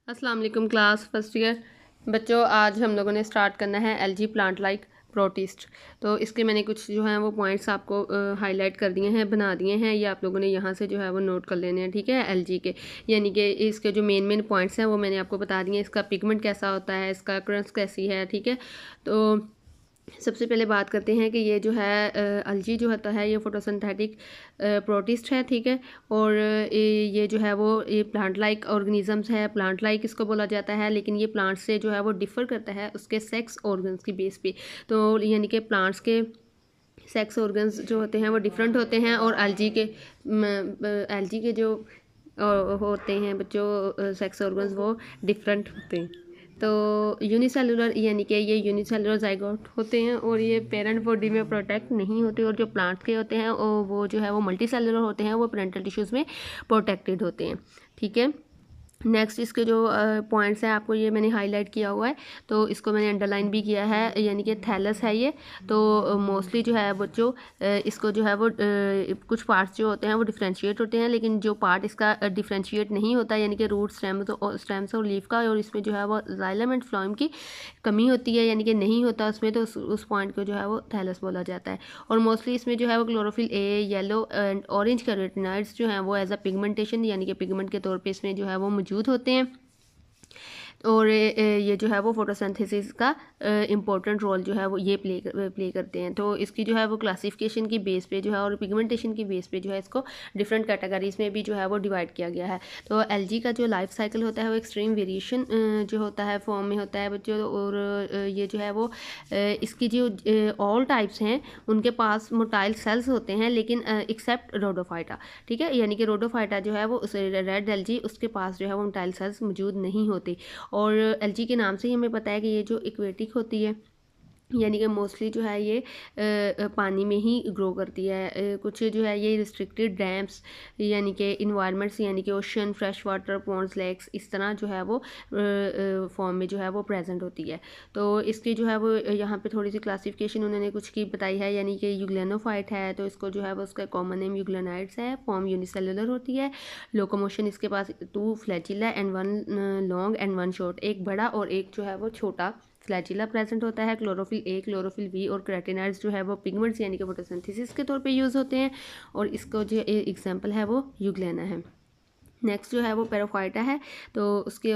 अस्सलाम वालेकुम class first year बच्चों। आज हम लोगों ने स्टार्ट करना है एलजी प्लांट लाइक प्रोटिस्ट। तो इसके मैंने कुछ जो है वो पॉइंट्स आपको हाईलाइट कर दिए हैं, बना दिए हैं। ये आप लोगों ने यहाँ से जो है वो नोट कर लेने हैं, ठीक है। एलजी के यानी कि इसके जो मेन मेन पॉइंट्स हैं वो मैंने आपको बता दिए हैं। इसका पिगमेंट कैसा होता है, इसका अकरेंस कैसी है, ठीक है। तो सबसे पहले बात करते हैं कि ये जो है अलजी जो होता है ये फोटोसिंथेटिक प्रोटिस्ट है, ठीक है। और ये जो है वो ये प्लांट लाइक ऑर्गेनिजम्स है, प्लांट लाइक इसको बोला जाता है। लेकिन ये प्लांट से जो है वो डिफ़र करता है उसके सेक्स ऑर्गन्स की बेस पे। तो यानी कि प्लांट्स के सेक्स ऑर्गन्स जो होते हैं वो डिफरेंट होते हैं और एलजी के जो होते हैं बच्चों सेक्स ऑर्गन्स वो डिफरेंट होते हैं। तो यूनिसेलुलर यानी कि ये यूनिसेलुलर जाइगोट होते हैं और ये पेरेंट बॉडी में प्रोटेक्ट नहीं होते। और जो प्लांट के होते हैं वो जो है वो मल्टी सेलुलर होते हैं, वो पेरेंटल टिश्यूज़ में प्रोटेक्टेड होते हैं, ठीक है। नेक्स्ट इसके जो पॉइंट्स हैं आपको ये मैंने हाईलाइट किया हुआ है, तो इसको मैंने अंडरलाइन भी किया है। यानी कि थैलस है ये। तो मोस्टली जो है बच्चों इसको जो है वो कुछ पार्ट्स जो होते हैं वो डिफ्रेंशिएट होते हैं, लेकिन जो पार्ट इसका डिफ्रेंशिएट नहीं होता यानी कि रूट स्टेम्स और लीफ का, और इसमें जो है वो जाइलम एंड फ्लोएम की कमी होती है यानी कि नहीं होता उसमें, तो उस पॉइंट को जो है वो थैलस बोला जाता है। और मोस्टली इसमें जो है वो chlorophyll A, yellow and orange carotenoids जो हैं वो एज अ पिगमेंटेशन यानी कि पिगमेंट के तौर पे इसमें जो है वो मौजूद होते हैं। और ये जो है वो फोटोसिंथेसिस का इम्पोर्टेंट रोल जो है वो ये प्ले करते हैं। तो इसकी जो है वो क्लासिफिकेशन की बेस पे जो है और पिगमेंटेशन की बेस पे जो है इसको डिफरेंट कैटेगरीज में भी जो है वो डिवाइड किया गया है। तो एलजी का जो लाइफ साइकिल होता है वो एक्सट्रीम वेरिएशन जो होता है फॉर्म में होता है बच्चों। और ये जो है वो इसकी जो ऑल टाइप्स हैं उनके पास मोटाइल सेल्स होते हैं, लेकिन एक्सेप्ट रोडोफाइटा, ठीक है। यानी कि रोडोफाइटा जो है वो रेड एलजी उसके पास जो है वो मोटाइल सेल्स मौजूद नहीं होते। और एलजी के नाम से ही हमें पता है कि ये जो एक्वेटिक होती है यानी कि मोस्टली जो है ये पानी में ही ग्रो करती है। कुछ जो है ये रिस्ट्रिक्टेड डैम्स यानी कि इन्वायरमेंट्स यानी कि ocean, fresh water, ponds, lakes, इस तरह जो है वो फॉर्म में जो है वो प्रेजेंट होती है। तो इसकी जो है वो यहाँ पे थोड़ी सी क्लासिफिकेशन उन्होंने कुछ की बताई है। यानी कि यूग्लेनोफाइट है तो इसको जो है वो उसका कॉमन नेम यूग्लेनाइड्स है। फॉर्म यूनिसेलुलर होती है। लोकोमोशन इसके पास 2 flagella and 1 long and 1 short, एक बड़ा और एक जो है वो छोटा फ्लैजिला प्रेजेंट होता है। क्लोरोफिल ए, क्लोरोफिल बी और कैरोटिनॉइड्स जो है वो पिगमेंट्स यानी कि फोटोसिंथेसिस के तौर पे यूज़ होते हैं। और इसको जो एग्जांपल है वो यूग्लेना है। नेक्स्ट जो है वो पेरोफाइटा है, तो उसके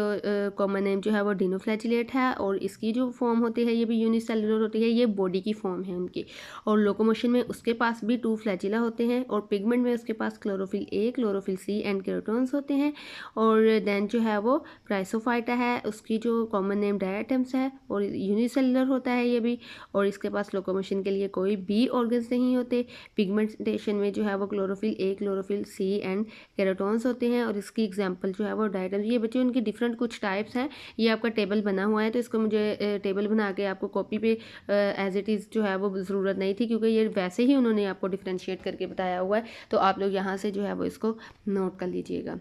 कॉमन नेम जो है वो डिनोफ्लैजिलेट है। और इसकी जो फॉर्म होती है ये भी यूनिसेलुलर होती है, ये बॉडी की फॉर्म है उनकी। और लोकोमोशन में उसके पास भी 2 फ्लैजिला होते हैं। और पिगमेंट में उसके पास chlorophyll A, chlorophyll C and carotenes होते हैं। और देन जो है वो प्राइसोफाइटा है, उसकी जो कॉमन नेम डायटम्स है और यूनिसेलुलर होता है ये भी। और इसके पास लोकोमोशन के लिए कोई भी ऑर्गन्स नहीं होते। पिगमेंटेशन में जो है वो chlorophyll A, chlorophyll C and carotenes होते हैं। और इसकी एग्जांपल जो है वो डायटम, ये बच्चों उनकी डिफरेंट कुछ टाइप्स हैं। ये आपका टेबल बना हुआ है, तो इसको मुझे टेबल बना के आपको कॉपी पे एज इट इज़ जो है वो ज़रूरत नहीं थी, क्योंकि ये वैसे ही उन्होंने आपको डिफ्रेंशिएट करके बताया हुआ है। तो आप लोग यहाँ से जो है वो इसको नोट कर लीजिएगा।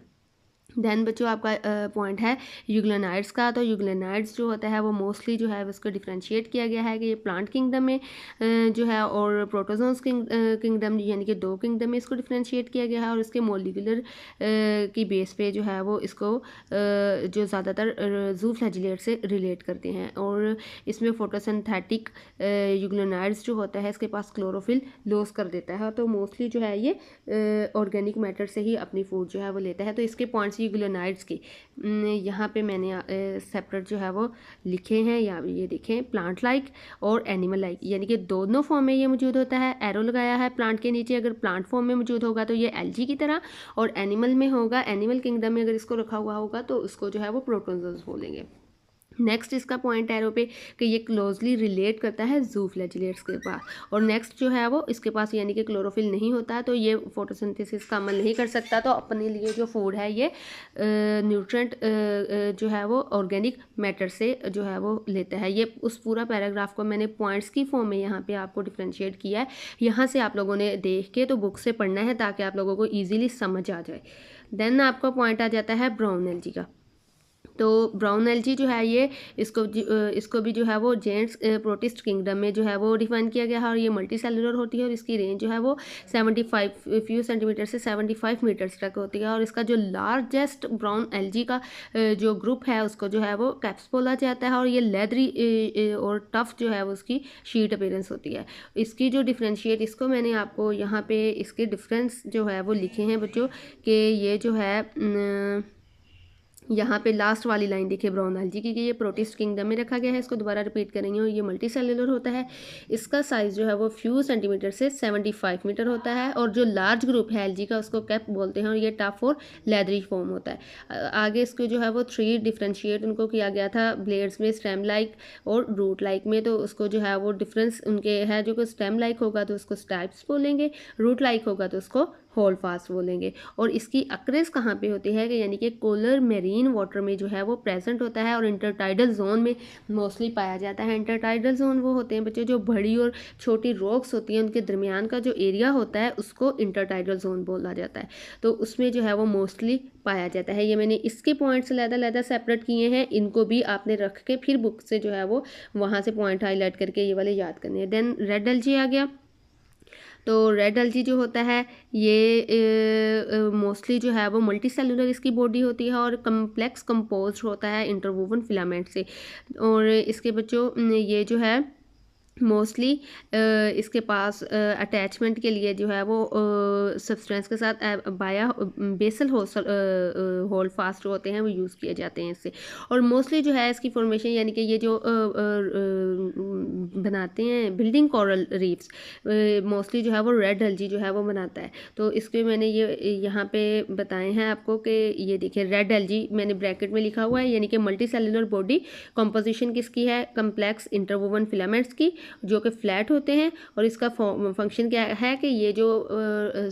देन बच्चों आपका पॉइंट है यूग्लेनाइड्स का। तो यूग्लेनाइड्स जो होता है वो मोस्टली जो है उसको डिफ्रेंशिएट किया गया है कि ये प्लांट किंगडम में जो है और प्रोटोजोन्स किंगडम यानी कि 2 किंगडम में इसको डिफ्रेंशिएट किया गया है। और इसके मोलिकुलर की बेस पे जो है वो इसको जो ज़्यादातर जू फ्लैजिलेट से रिलेट करते हैं। और इसमें फोटोसिंथेटिक यूग्लेनाइड्स जो होता है इसके पास क्लोरोफिल लॉस कर देता है। तो मोस्टली जो है ये ऑर्गेनिक मैटर से ही अपनी फूड जो है वो लेता है। तो इसके पॉइंट्स यूग्लेनाइड्स के यहाँ पे मैंने सेपरेट जो है वो लिखे हैं, या ये देखें प्लांट लाइक और एनिमल लाइक, यानी कि दोनों फॉर्म में ये मौजूद होता है। एरो लगाया है प्लांट के नीचे, अगर प्लांट फॉर्म में मौजूद होगा तो ये एलजी की तरह, और एनिमल में होगा, एनिमल किंगडम में अगर इसको रखा हुआ होगा तो उसको जो है वो प्रोटोजोन्स बोलेंगे। नेक्स्ट इसका पॉइंट एरो पे कि ये क्लोजली रिलेट करता है जू फ्लैजिलेट्स के पास। और नेक्स्ट जो है वो इसके पास यानी कि क्लोरोफिल नहीं होता, तो ये फोटोसिंथेसिस का अमल नहीं कर सकता। तो अपने लिए जो फूड है ये न्यूट्रेंट जो है वो ऑर्गेनिक मैटर से जो है वो लेता है। ये उस पूरा पैराग्राफ को मैंने पॉइंट्स की फॉर्म में यहाँ पे आपको डिफ्रेंशिएट किया है। यहाँ से आप लोगों ने देख के तो बुक से पढ़ना है ताकि आप लोगों को ईजिली समझ आ जाए। देन आपका पॉइंट आ जाता है ब्राउन एलजी का। तो ब्राउन एल्गी जो है ये इसको भी जो है वो जेंट्स प्रोटिस्ट किंगडम में जो है वो डिफाइन किया गया है, और ये मल्टी सेलुलर होती है, और इसकी रेंज जो है वो 75 फ्यू सेंटीमीटर से 75 मीटर्स तक होती है। और इसका जो लार्जेस्ट ब्राउन एल्गी का जो ग्रुप है उसको जो है वो कैप्स बोला जाता है, और ये लेदरी और टफ जो है वो उसकी शीट अपीयरेंस होती है। इसकी जो डिफ्रेंशिएट, इसको मैंने आपको यहाँ पे इसके डिफरेंस जो है वो लिखे हैं बच्चों, कि ये जो है यहाँ पे लास्ट वाली लाइन देखिए ब्राउन एल्गी की, कि ये प्रोटिस्ट किंगडम में रखा गया है। इसको दोबारा रिपीट करेंगे, और ये मल्टी सेलुलर होता है। इसका साइज़ जो है वो फ्यू सेंटीमीटर से 75 मीटर होता है, और जो लार्ज ग्रुप है एल्गी का उसको कैप बोलते हैं, और ये टफ और लेदरी फॉर्म होता है। आगे इसको जो है वो 3 डिफ्रेंशिएट उनको किया गया था ब्लेड्स में, स्टेम लाइक और रूट लाइक में। तो उसको जो है वो डिफरेंस उनके है, जो कि स्टेम लाइक होगा तो उसको स्टाइप्स बोलेंगे, रूट लाइक होगा तो उसको होल्ड फास्ट बोलेंगे। और इसकी अक्रेस कहाँ पे होती है, कि यानी कि कोलर मेरीन वाटर में जो है वो प्रेजेंट होता है, और इंटरटाइडल जोन में मोस्टली पाया जाता है। इंटरटाइडल जोन वो होते हैं बच्चे जो बड़ी और छोटी रॉक्स होती हैं उनके दरमियान का जो एरिया होता है उसको इंटरटाइडल जोन बोला जाता है। तो उसमें जो है वो मोस्टली पाया जाता है। ये मैंने इसके पॉइंट्स लहदा सेपरेट किए हैं, इनको भी आपने रख के फिर बुक से जो है वो वहाँ से पॉइंट हाईलाइट करके ये वाले याद करने हैं। देन रेड एल्गी आ गया। तो रेड एल्गी जो होता है ये मोस्टली जो है वो मल्टी सेलुलर इसकी बॉडी होती है, और कम्प्लेक्स कंपोज होता है इंटरवोवन फिलामेंट से। और इसके बच्चों ये जो है मोस्टली इसके पास अटैचमेंट के लिए जो है वो सब्सटेंस के साथ बाया बेसल होल्ड फास्ट होते हैं, वो यूज़ किए जाते हैं इससे। और मोस्टली जो है इसकी फॉर्मेशन, यानी कि ये जो बनाते हैं बिल्डिंग कोरल रीफ्स, मोस्टली जो है वो रेड एल्गी जो है वो बनाता है। तो इसके मैंने ये यहाँ पे बताए हैं आपको कि ये देखिए रेड एल्गी मैंने ब्रैकेट में लिखा हुआ है, यानी कि मल्टी सेलुलर बॉडी कंपोजिशन किसकी है, कम्प्लेक्स इंटरवोवन फिलामेंट्स की, जो कि फ्लैट होते हैं। और इसका फंक्शन क्या है कि ये जो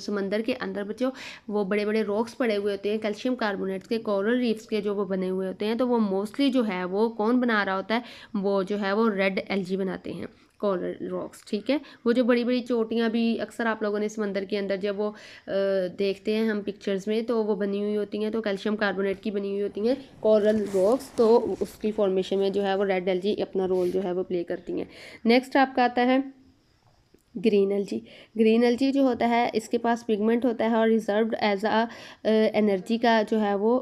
समंदर के अंदर बच्चों वो बड़े बड़े रॉक्स पड़े हुए होते हैं कैल्शियम कार्बोनेट्स के, कोरल रीफ्स के जो वो बने हुए होते हैं, तो वो मोस्टली जो है वो कौन बना रहा होता है, वो जो है वो रेड एल्गी बनाते हैं, कोरल रॉक्स। ठीक है, वो जो बड़ी बड़ी चोटियाँ भी अक्सर आप लोगों ने समंदर के अंदर जब वो देखते हैं हम पिक्चर्स में, तो वो बनी हुई होती हैं, तो कैल्शियम कार्बोनेट की बनी हुई होती हैं कोरल रॉक्स, तो उसकी फॉर्मेशन में जो है वो रेड एल्गी अपना रोल जो है वो प्ले करती हैं। नेक्स्ट आपका आता है ग्रीन एल्गी। ग्रीन एल्गी जो होता है इसके पास पिगमेंट होता है, और रिजर्व्ड एज एनर्जी का जो है वो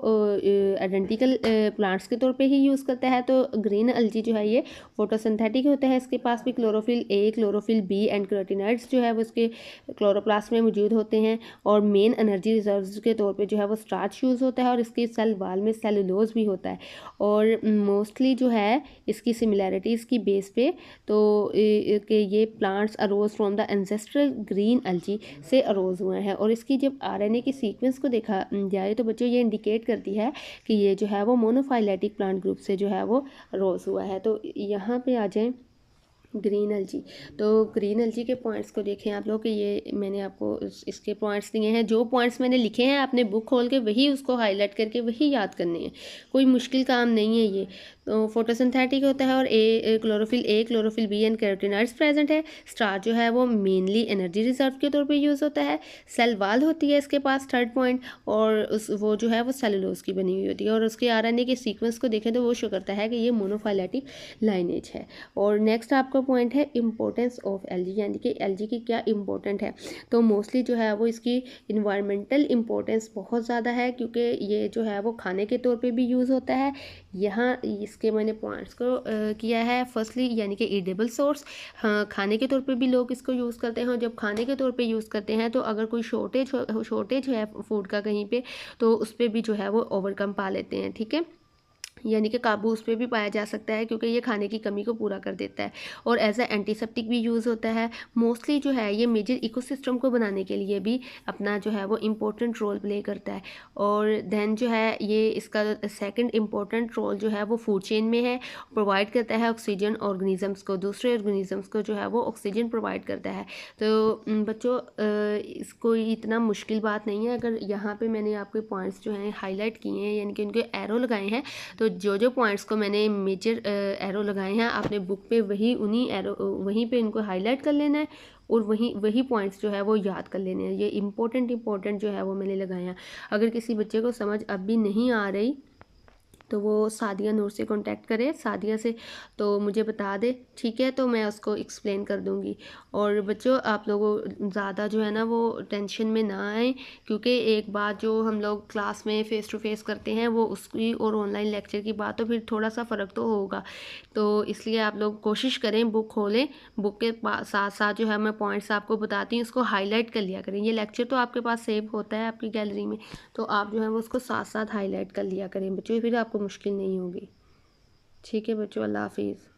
आइडेंटिकल प्लांट्स के तौर पे ही यूज़ करता है। तो ग्रीन एल्गी जो है ये फोटोसिंथेटिक होता है, इसके पास भी chlorophyll A, chlorophyll B and carotenoids जो है वो इसके क्लोरोप्लास्ट में मौजूद होते हैं। और मेन एनर्जी रिजर्व के तौर पर जो है वो स्टार्च यूज़ होता है, और इसके सेल वाल में सेलुलोज भी होता है। और मोस्टली जो है इसकी सिमिलैरिटीज़ की बेस पे तो कि ये plants arrows from the ancestral green algae से अरोज हुए हैं। और इसकी जब आरएनए की सीक्वेंस को देखा जाए तो बच्चों ये इंडिकेट करती है कि ये जो है वो मोनोफाइलेटिक प्लांट ग्रुप से जो है वो अरोज हुआ है। तो यहाँ पे आ जाएं ग्रीन एल्गी। तो ग्रीन एल्गी के पॉइंट्स को देखें आप लोग, कि ये मैंने आपको इसके पॉइंट्स दिए हैं, जो पॉइंट्स मैंने लिखे हैं आपने बुक खोल के वही उसको हाईलाइट करके वही याद करने हैं, कोई मुश्किल काम नहीं है ये। तो फोटोसिंथेटिक होता है, और chlorophyll A, chlorophyll B and carotenoids present है। स्टार जो है वो मेनली एनर्जी रिजर्व के तौर पे यूज़ होता है। सेल वाल होती है इसके पास, थर्ड पॉइंट, और वो जो है वो सेलुलोज की बनी हुई होती है। और उसके आरएनए के सीक्वेंस को देखें तो वो शो करता है कि ये मोनोफाइलेटिक लाइनेज है। और नेक्स्ट आपका पॉइंट है इंपॉर्टेंस ऑफ एल्गी, यानी कि एल्गी की क्या इंपॉर्टेंट है। तो मोस्टली जो है वो इसकी इन्वायरमेंटल इंपॉर्टेंस बहुत ज़्यादा है, क्योंकि ये जो है वो खाने के तौर पे भी यूज़ होता है। यहाँ इसके मैंने पॉइंट्स को किया है। फर्स्टली यानी कि एडिबल सोर्स, हाँ खाने के तौर पे भी लोग इसको यूज़ करते हैं। जब खाने के तौर पे यूज़ करते हैं तो अगर कोई शॉर्टेज है फूड का कहीं पे, तो उस पर भी जो है वो ओवरकम पा लेते हैं। ठीक है, यानी कि काबू उस पर भी पाया जा सकता है, क्योंकि ये खाने की कमी को पूरा कर देता है। और एज ए एंटीसेप्टिक भी यूज़ होता है। मोस्टली जो है ये मेजर इकोसिस्टम को बनाने के लिए भी अपना जो है वो इम्पोर्टेंट रोल प्ले करता है। और देन जो है ये इसका सेकंड इम्पोर्टेंट रोल जो है वो फूड चेन में है, प्रोवाइड करता है ऑक्सीजन ऑर्गेनिजम्स को, दूसरे ऑर्गेनिजम्स को जो है वो ऑक्सीजन प्रोवाइड करता है। तो बच्चों इसको इतना मुश्किल बात नहीं है। अगर यहाँ पर मैंने आपके पॉइंट्स जो हैं हाईलाइट किए हैं, यानी कि उनके एरो लगाए हैं, तो जो पॉइंट्स को मैंने मेजर एरो लगाए हैं आपने बुक पे वही उन्हीं एरो वहीं पे इनको हाईलाइट कर लेना है, और वही पॉइंट्स जो है वो याद कर लेने हैं। ये इंपॉर्टेंट जो है वो मैंने लगाए हैं। अगर किसी बच्चे को समझ अब भी नहीं आ रही तो वो सादिया नूर से कांटेक्ट करे, सादिया से, तो मुझे बता दे, ठीक है, तो मैं उसको एक्सप्लेन कर दूँगी। और बच्चों आप लोगों ज़्यादा जो है ना वो टेंशन में ना आए, क्योंकि एक बात जो हम लोग क्लास में फ़ेस टू फेस करते हैं वो उसकी और ऑनलाइन लेक्चर की बात, तो फिर थोड़ा सा फ़र्क तो होगा। तो इसलिए आप लोग कोशिश करें, बुक खोलें, बुक के साथ साथ जो है मैं पॉइंट्स आपको बताती हूँ, इसको हाईलाइट कर लिया करें। ये लेक्चर तो आपके पास सेव होता है आपकी गैलरी में, तो आप जो है वो उसको साथ साथ हाईलाइट कर लिया करें बच्चों, फिर आपको मुश्किल नहीं होगी। ठीक है बच्चों, अल्लाह हाफिज़।